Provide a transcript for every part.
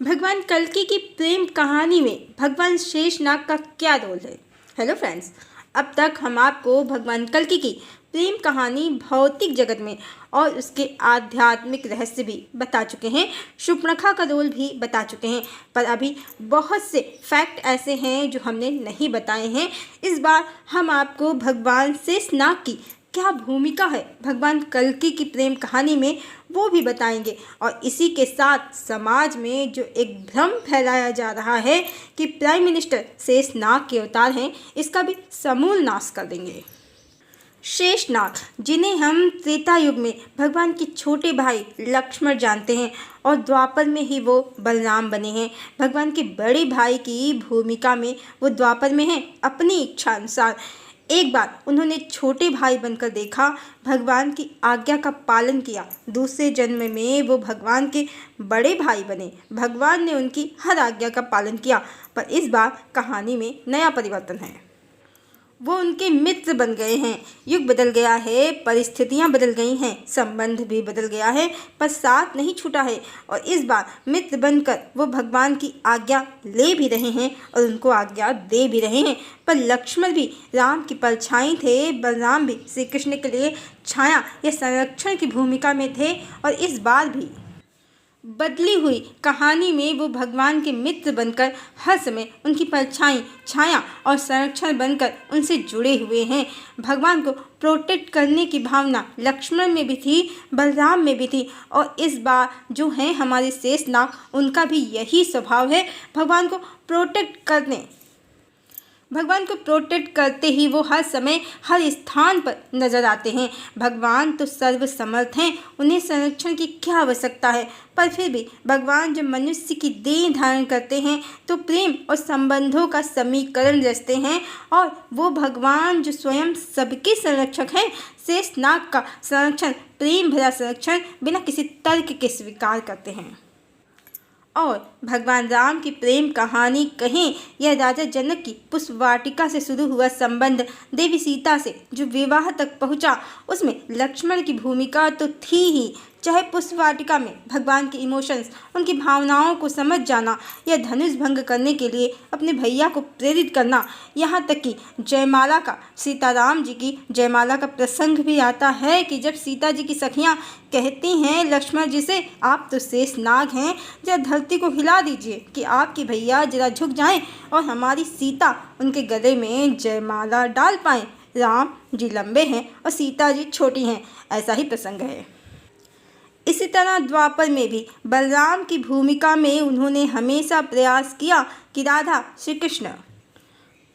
भगवान कल्कि की प्रेम कहानी में भगवान शेषनाग का क्या रोल है। हेलो फ्रेंड्स, अब तक हम आपको भगवान कल्कि की प्रेम कहानी भौतिक जगत में और उसके आध्यात्मिक रहस्य भी बता चुके हैं, शूर्पणखा का रोल भी बता चुके हैं, पर अभी बहुत से फैक्ट ऐसे हैं जो हमने नहीं बताए हैं। इस बार हम आपको भगवान शेषनाग की क्या भूमिका है भगवान कल्कि की प्रेम कहानी में वो भी बताएंगे, और इसी के साथ समाज में जो एक भ्रम फैलाया जा रहा है कि प्राइम मिनिस्टर शेषनाग के अवतार हैं, इसका भी समूल नाश कर देंगे। शेषनाग, जिन्हें हम त्रेता युग में भगवान के छोटे भाई लक्ष्मण जानते हैं और द्वापर में ही वो बलराम बने हैं। भगवान के बड़े भाई की भूमिका में वो द्वापर में हैं। अपनी इच्छा अनुसार एक बार उन्होंने छोटे भाई बनकर देखा, भगवान की आज्ञा का पालन किया। दूसरे जन्म में वो भगवान के बड़े भाई बने। भगवान ने उनकी हर आज्ञा का पालन किया, पर इस बार कहानी में नया परिवर्तन है। वो उनके मित्र बन गए हैं। युग बदल गया है, परिस्थितियां बदल गई हैं, संबंध भी बदल गया है, पर साथ नहीं छूटा है। और इस बार मित्र बनकर वो भगवान की आज्ञा ले भी रहे हैं और उनको आज्ञा दे भी रहे हैं। पर लक्ष्मण भी राम की परछाई थे, बलराम भी श्री कृष्ण के लिए छाया या संरक्षण की भूमिका में थे। और इस बार भी बदली हुई कहानी में वो भगवान के मित्र बनकर हर समय उनकी परछाई, छाया और संरक्षण बनकर उनसे जुड़े हुए हैं। भगवान को प्रोटेक्ट करने की भावना लक्ष्मण में भी थी, बलराम में भी थी, और इस बार जो हैं हमारे शेषनाग, उनका भी यही स्वभाव है। भगवान को प्रोटेक्ट करते ही वो हर समय हर स्थान पर नजर आते हैं। भगवान तो सर्वसमर्थ हैं, उन्हें संरक्षण की क्या आवश्यकता है। पर फिर भी भगवान जब मनुष्य की देह धारण करते हैं तो प्रेम और संबंधों का समीकरण रचते हैं, और वो भगवान जो स्वयं सबके संरक्षक हैं, शेषनाग का संरक्षण, प्रेम भरा संरक्षण बिना किसी तर्क के स्वीकार करते हैं। और भगवान राम की प्रेम कहानी कहें या राजा जनक की पुष्प वाटिका से शुरू हुआ संबंध देवी सीता से जो विवाह तक पहुंचा, उसमें लक्ष्मण की भूमिका तो थी ही। चाहे पुष्प वाटिका में भगवान के इमोशंस, उनकी भावनाओं को समझ जाना या धनुष भंग करने के लिए अपने भैया को प्रेरित करना, यहाँ तक कि जयमाला का, सीताराम जी की जयमाला का प्रसंग भी आता है कि जब सीता जी की सखियाँ कहती हैं लक्ष्मण जी से, आप तो शेषनाग हैं, जरा धरती को हिला दीजिए कि आपके भैया जरा झुक जाएं और हमारी सीता उनके गले में जयमाला डाल पाएं। राम जी लंबे हैं और सीता जी छोटी हैं, ऐसा ही प्रसंग है। इसी तरह द्वापर में भी बलराम की भूमिका में उन्होंने हमेशा प्रयास किया कि राधा श्री कृष्ण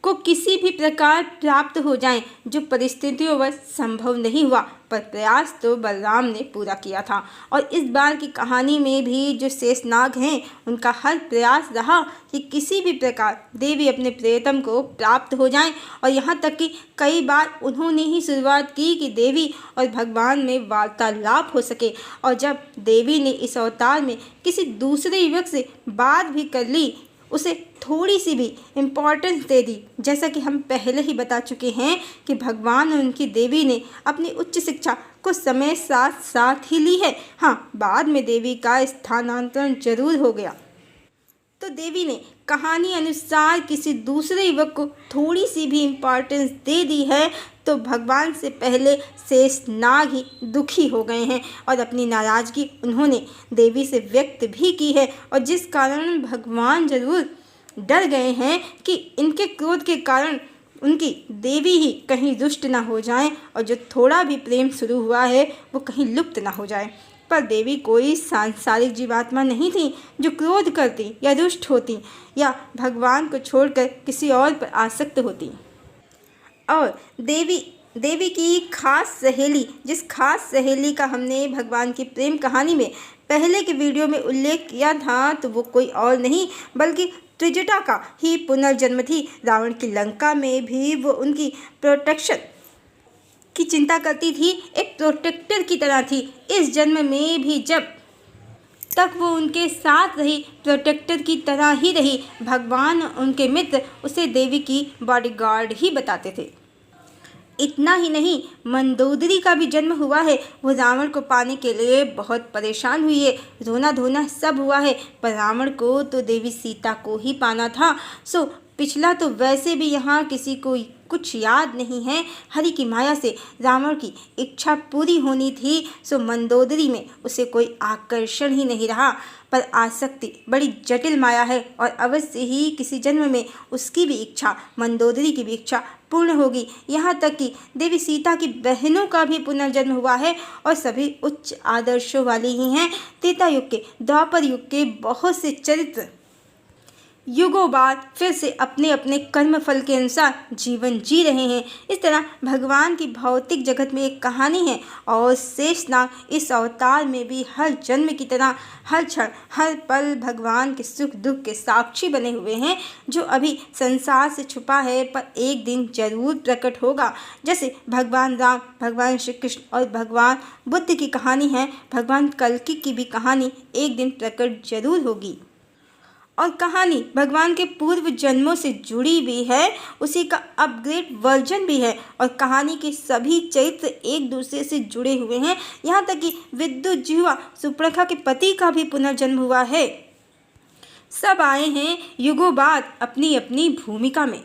को किसी भी प्रकार प्राप्त हो जाएं, जो परिस्थितियों वश संभव नहीं हुआ, पर प्रयास तो बलराम ने पूरा किया था। और इस बार की कहानी में भी जो शेषनाग हैं, उनका हर प्रयास रहा कि किसी भी प्रकार देवी अपने प्रियतम को प्राप्त हो जाएं, और यहाँ तक कि कई बार उन्होंने ही शुरुआत की कि देवी और भगवान में वार्तालाप हो सके। और जब देवी ने इस अवतार में किसी दूसरे युवक से बात भी कर ली, उसे थोड़ी सी भी इम्पोर्टेंस दे दी, जैसा कि हम पहले ही बता चुके हैं कि भगवान और उनकी देवी ने अपनी उच्च शिक्षा कुछ समय साथ साथ ही ली है। हाँ, बाद में देवी का स्थानांतरण जरूर हो गया, तो देवी ने कहानी अनुसार किसी दूसरे युवक को थोड़ी सी भी इम्पोर्टेंस दे दी है, तो भगवान से पहले शेषनाग ही दुखी हो गए हैं और अपनी नाराज़गी उन्होंने देवी से व्यक्त भी की है। और जिस कारण भगवान जरूर डर गए हैं कि इनके क्रोध के कारण उनकी देवी ही कहीं रुष्ट ना हो जाएं, और जो थोड़ा भी प्रेम शुरू हुआ है वो कहीं लुप्त ना हो जाए। पर देवी कोई सांसारिक जीवात्मा नहीं थी जो क्रोध करती या रुष्ट होती या भगवान को छोड़कर किसी और पर आसक्त होती। और देवी की खास सहेली, जिस खास सहेली का हमने भगवान की प्रेम कहानी में पहले के वीडियो में उल्लेख किया था, तो वो कोई और नहीं बल्कि त्रिजटा का ही पुनर्जन्म थी। रावण की लंका में भी वो उनकी प्रोटेक्शन की चिंता करती थी, एक प्रोटेक्टर की तरह थी। इस जन्म में भी जब तक वो उनके साथ रही, प्रोटेक्टर की तरह ही रही। भगवान उनके मित्र उसे देवी की बॉडीगार्ड ही बताते थे। इतना ही नहीं, मंदोदरी का भी जन्म हुआ है। वो रावण को पाने के लिए बहुत परेशान हुई है, रोना धोना सब हुआ है, पर रावण को तो देवी सीता को ही पाना था। सो पिछला तो वैसे भी यहाँ किसी को कुछ याद नहीं है। हरि की माया से रावण की इच्छा पूरी होनी थी, सो मंदोदरी में उसे कोई आकर्षण ही नहीं रहा। पर आसक्ति बड़ी जटिल माया है और अवश्य ही किसी जन्म में उसकी भी इच्छा, मंदोदरी की भी इच्छा पूर्ण होगी। यहाँ तक कि देवी सीता की बहनों का भी पुनर्जन्म हुआ है और सभी उच्च आदर्शों वाली ही हैं। त्रेता युग के, द्वापर युग के बहुत से चरित्र युगों बाद फिर से अपने अपने कर्म फल के अनुसार जीवन जी रहे हैं। इस तरह भगवान की भौतिक जगत में एक कहानी है और शेषनाग इस अवतार में भी हर जन्म की तरह हर क्षण हर पल भगवान के सुख दुख के साक्षी बने हुए हैं, जो अभी संसार से छुपा है पर एक दिन जरूर प्रकट होगा। जैसे भगवान राम, भगवान श्री कृष्ण और भगवान बुद्ध की कहानी है, भगवान कल्कि की भी कहानी एक दिन प्रकट जरूर होगी। और कहानी भगवान के पूर्व जन्मों से जुड़ी भी है, उसी का अपग्रेड वर्जन भी है और कहानी के सभी चरित्र एक दूसरे से जुड़े हुए हैं। यहाँ तक कि विद्युत जिह्वा सुपर्णखा के पति का भी पुनर्जन्म हुआ है। सब आए हैं युगों बाद अपनी अपनी भूमिका में।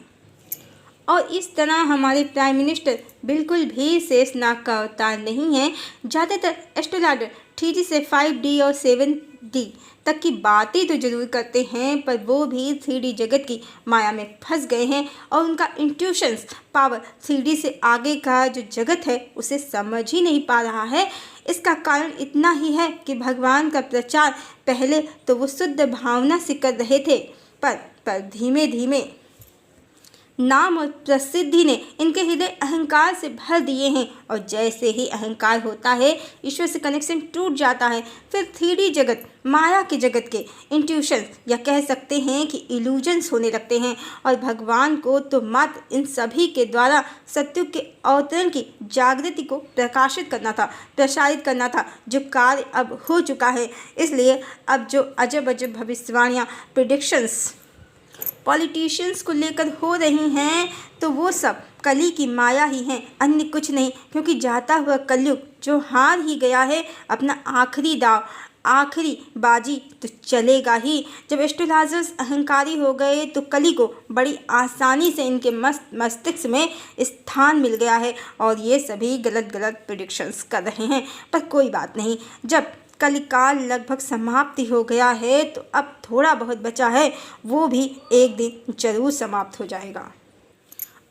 और इस तरह हमारे प्राइम मिनिस्टर बिल्कुल भी शेषनाग का अवतार नहीं है। ज़्यादातर एस्ट्रोलॉजर 3D से 5D और 7D तक की बातें तो जरूर करते हैं, पर वो भी 3D जगत की माया में फंस गए हैं और उनका इंट्यूशंस पावर 3D से आगे का जो जगत है उसे समझ ही नहीं पा रहा है। इसका कारण इतना ही है कि भगवान का प्रचार पहले तो वो शुद्ध भावना से कर रहे थे, पर धीमे धीमे नाम और प्रसिद्धि ने इनके हृदय अहंकार से भर दिए हैं और जैसे ही अहंकार होता है ईश्वर से कनेक्शन टूट जाता है। फिर 3D जगत, माया के जगत के इंट्यूशन या कह सकते हैं कि इल्यूजन्स होने लगते हैं और भगवान को तो मात्र इन सभी के द्वारा सत्युग के अवतरण की जागृति को प्रकाशित करना था, प्रसारित करना था, जो कार्य अब हो चुका है। इसलिए अब जो अजब अजब भविष्यवाणियाँ, प्रिडिक्शंस पॉलिटिशियंस को लेकर हो रही हैं, तो वो सब कली की माया ही हैं, अन्य कुछ नहीं। क्योंकि जाता हुआ कलयुग जो हार ही गया है अपना आखिरी दाव, आखिरी बाजी तो चलेगा ही। जब एस्ट्रोलॉजर्स अहंकारी हो गए तो कली को बड़ी आसानी से इनके मस्तिष्क में स्थान मिल गया है और ये सभी गलत गलत प्रेडिक्शंस कर रहे हैं। पर कोई बात नहीं, जब कलिकाल लगभग समाप्ति हो गया है तो अब थोड़ा बहुत बचा है, वो भी एक दिन जरूर समाप्त हो जाएगा।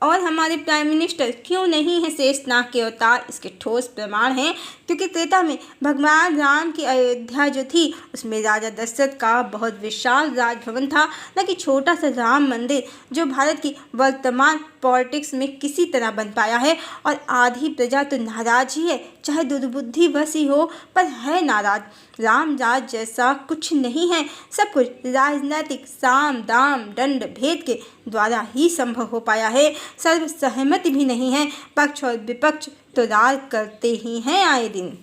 और हमारे प्राइम मिनिस्टर क्यों नहीं है शेषनाग के अवतार, इसके ठोस प्रमाण हैं। क्योंकि त्रेता में भगवान राम की अयोध्या जो थी उसमें राजा दशरथ का बहुत विशाल राजभवन था, न कि छोटा सा राम मंदिर जो भारत की वर्तमान पॉलिटिक्स में किसी तरह बन पाया है। और आधी प्रजा तो नाराज ही है, चाहे दुर्बुद्धि बस ही हो, पर है नाराज। राम राज जैसा कुछ नहीं है, सब कुछ राजनीतिक साम दाम दंड भेद के द्वारा ही संभव हो पाया है। सर्वसहमति भी नहीं है, पक्ष और विपक्ष तो राज करते ही हैं आए दिन।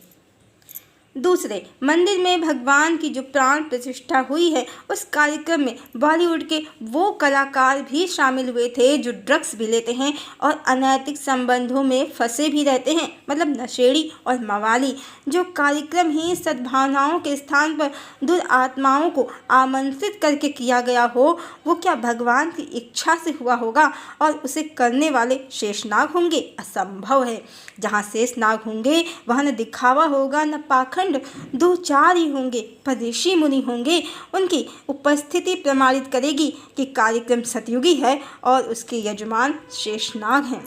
दूसरे, मंदिर में भगवान की जो प्राण प्रतिष्ठा हुई है उस कार्यक्रम में बॉलीवुड के वो कलाकार भी शामिल हुए थे जो ड्रग्स भी लेते हैं और अनैतिक संबंधों में फंसे भी रहते हैं, मतलब नशेड़ी और मवाली। जो कार्यक्रम ही सद्भावनाओं के स्थान पर दुरात्माओं को आमंत्रित करके किया गया हो, वो क्या भगवान की इच्छा से हुआ होगा? और उसे करने वाले शेषनाग होंगे? असंभव है। जहाँ शेषनाग होंगे वहाँ न दिखावा होगा न पाखंड, दो चार ही होंगे पर ऋषि मुनि होंगे। उनकी उपस्थिति प्रमाणित करेगी कि कार्यक्रम सतयुगी है और उसके यजमान शेषनाग हैं।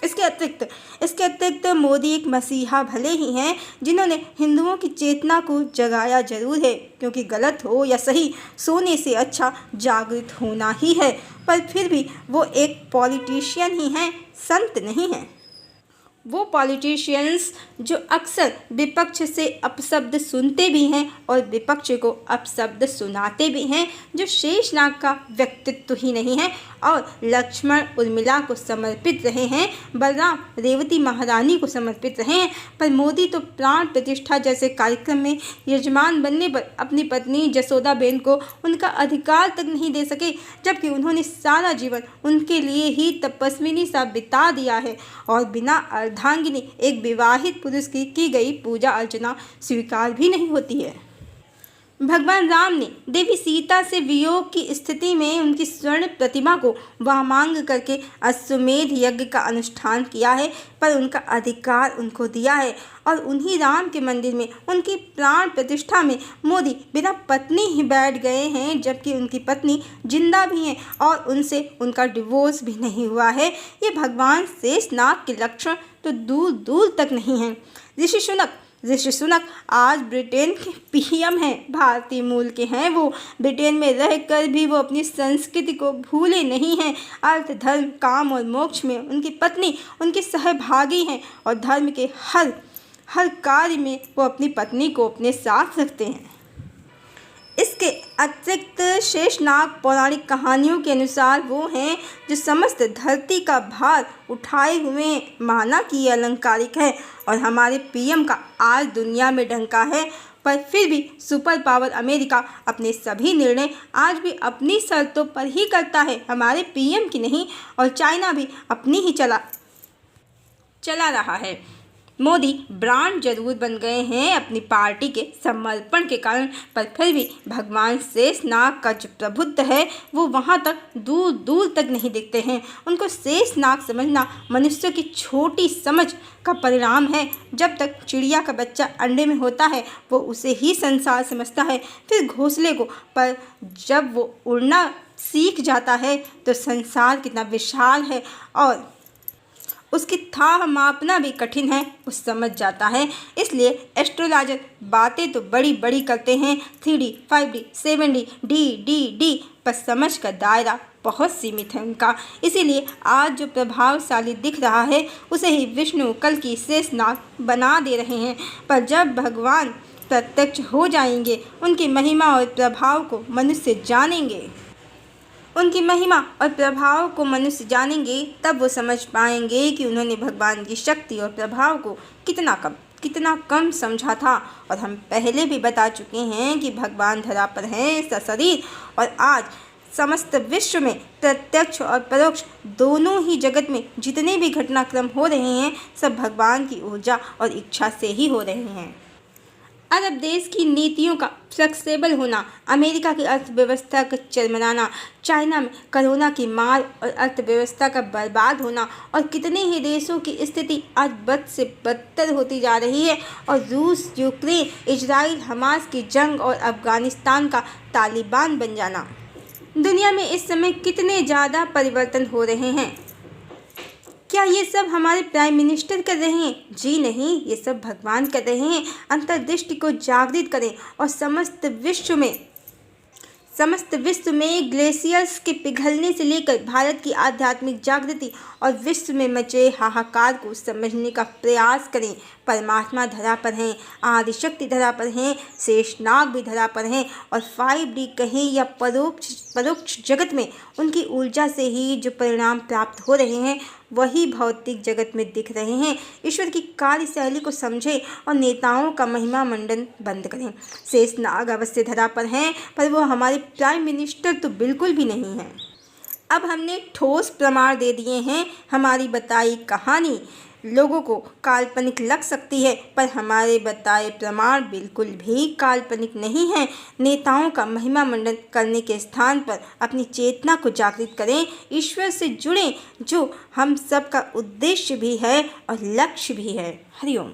इसके अतिरिक्त मोदी एक मसीहा भले ही हैं जिन्होंने हिंदुओं की चेतना को जगाया जरूर है, क्योंकि गलत हो या सही सोने से अच्छा जागृत होना ही है। पर फिर भी वो एक पॉलिटिशियन ही हैं, संत नहीं हैं। वो पॉलिटिशियंस जो अक्सर विपक्ष से अपशब्द सुनते भी हैं और विपक्ष को अपशब्द सुनाते भी हैं, जो शेषनाग का व्यक्तित्व ही नहीं है और लक्ष्मण उर्मिला को समर्पित रहे हैं, बलराम रेवती महारानी को समर्पित रहे हैं, पर मोदी तो प्राण प्रतिष्ठा जैसे कार्यक्रम में यजमान बनने पर अपनी पत्नी जसोदाबेन को उनका अधिकार तक नहीं दे सके, जबकि उन्होंने सारा जीवन उनके लिए ही तपस्विनी सा बिता दिया है और बिना अर्धांगिनी एक विवाहित पुरुष की गई पूजा अर्चना स्वीकार भी नहीं होती है। भगवान राम ने देवी सीता से वियोग की स्थिति में उनकी स्वर्ण प्रतिमा को वामांग करके अश्वमेध यज्ञ का अनुष्ठान किया है, पर उनका अधिकार उनको दिया है और उन्हीं राम के मंदिर में उनकी प्राण प्रतिष्ठा में मोदी बिना पत्नी ही बैठ गए हैं, जबकि उनकी पत्नी जिंदा भी हैं और उनसे उनका डिवोर्स भी नहीं हुआ है। ये भगवान शेषनाग के लक्षण तो दूर दूर तक नहीं हैं। ऋषि सुनक आज ब्रिटेन के पीएम हैं, भारतीय मूल के हैं। वो ब्रिटेन में रहकर भी वो अपनी संस्कृति को भूले नहीं हैं। अर्थ, धर्म, काम और मोक्ष में उनकी पत्नी उनके सहभागी हैं और धर्म के हर कार्य में वो अपनी पत्नी को अपने साथ रखते हैं। इसके अतिरिक्त शेषनाग पौराणिक कहानियों के अनुसार वो हैं जो समस्त धरती का भार उठाए हुए माना कि ये अलंकारिक है और हमारे पीएम का आज दुनिया में डंका है, पर फिर भी सुपर पावर अमेरिका अपने सभी निर्णय आज भी अपनी शर्तों पर ही करता है, हमारे पीएम की नहीं, और चाइना भी अपनी ही चला रहा है। मोदी ब्रांड जरूर बन गए हैं अपनी पार्टी के समर्पण के कारण, पर फिर भी भगवान शेषनाग का जो प्रभुत्व है वो वहाँ तक दूर दूर तक नहीं दिखते हैं। उनको शेषनाग समझना मनुष्य की छोटी समझ का परिणाम है। जब तक चिड़िया का बच्चा अंडे में होता है वो उसे ही संसार समझता है, फिर घोंसले को, पर जब वो उड़ना सीख जाता है तो संसार कितना विशाल है और उसकी थाह मापना भी कठिन है वो समझ जाता है। इसलिए एस्ट्रोलॉजर बातें तो बड़ी बड़ी करते हैं, 3D, 5D, 7D, D, पर समझ का दायरा बहुत सीमित है उनका। इसीलिए आज जो प्रभावशाली दिख रहा है उसे ही विष्णु कल की शेषनाग बना दे रहे हैं, पर जब भगवान प्रत्यक्ष हो जाएंगे, उनकी महिमा और प्रभाव को मनुष्य जानेंगे, तब वो समझ पाएंगे कि उन्होंने भगवान की शक्ति और प्रभाव को कितना कम समझा था। और हम पहले भी बता चुके हैं कि भगवान धरा पर हैं सशरीर, और आज समस्त विश्व में प्रत्यक्ष और परोक्ष दोनों ही जगत में जितने भी घटनाक्रम हो रहे हैं सब भगवान की ऊर्जा और इच्छा से ही हो रहे हैं। अरब देश की नीतियों का फ्लेक्सिबल होना, अमेरिका की अर्थव्यवस्था का चरमराना, चाइना में कोरोना की मार और अर्थव्यवस्था का बर्बाद होना, और कितने ही देशों की स्थिति आज बद से बदतर होती जा रही है, और रूस, यूक्रेन, इजराइल, हमास की जंग और अफगानिस्तान का तालिबान बन जाना। दुनिया में इस समय कितने ज़्यादा परिवर्तन हो रहे हैं। क्या ये सब हमारे प्राइम मिनिस्टर कर रहे हैं? जी नहीं, ये सब भगवान कर रहे हैं। अंतर्दृष्टि को जागृत करें और समस्त विश्व में ग्लेशियर्स के पिघलने से लेकर भारत की आध्यात्मिक जागृति और विश्व में मचे हाहाकार को समझने का प्रयास करें। परमात्मा धरा पर हैं, आदिशक्ति धरा पर हैं, शेषनाग भी धरा पर हैं, और 5D कहें या परोक्ष जगत में उनकी ऊर्जा से ही जो परिणाम प्राप्त हो रहे हैं वही भौतिक जगत में दिख रहे हैं। ईश्वर की कार्यशैली को समझें और नेताओं का महिमा मंडन बंद करें। शेषनाग अवश्य धरा पर हैं, पर वो हमारे प्राइम मिनिस्टर तो बिल्कुल भी नहीं हैं। अब हमने ठोस प्रमाण दे दिए हैं। हमारी बताई कहानी लोगों को काल्पनिक लग सकती है, पर हमारे बताए प्रमाण बिल्कुल भी काल्पनिक नहीं हैं। नेताओं का महिमा मंडन करने के स्थान पर अपनी चेतना को जागृत करें, ईश्वर से जुड़ें, जो हम सब का उद्देश्य भी है और लक्ष्य भी है। हरिओम।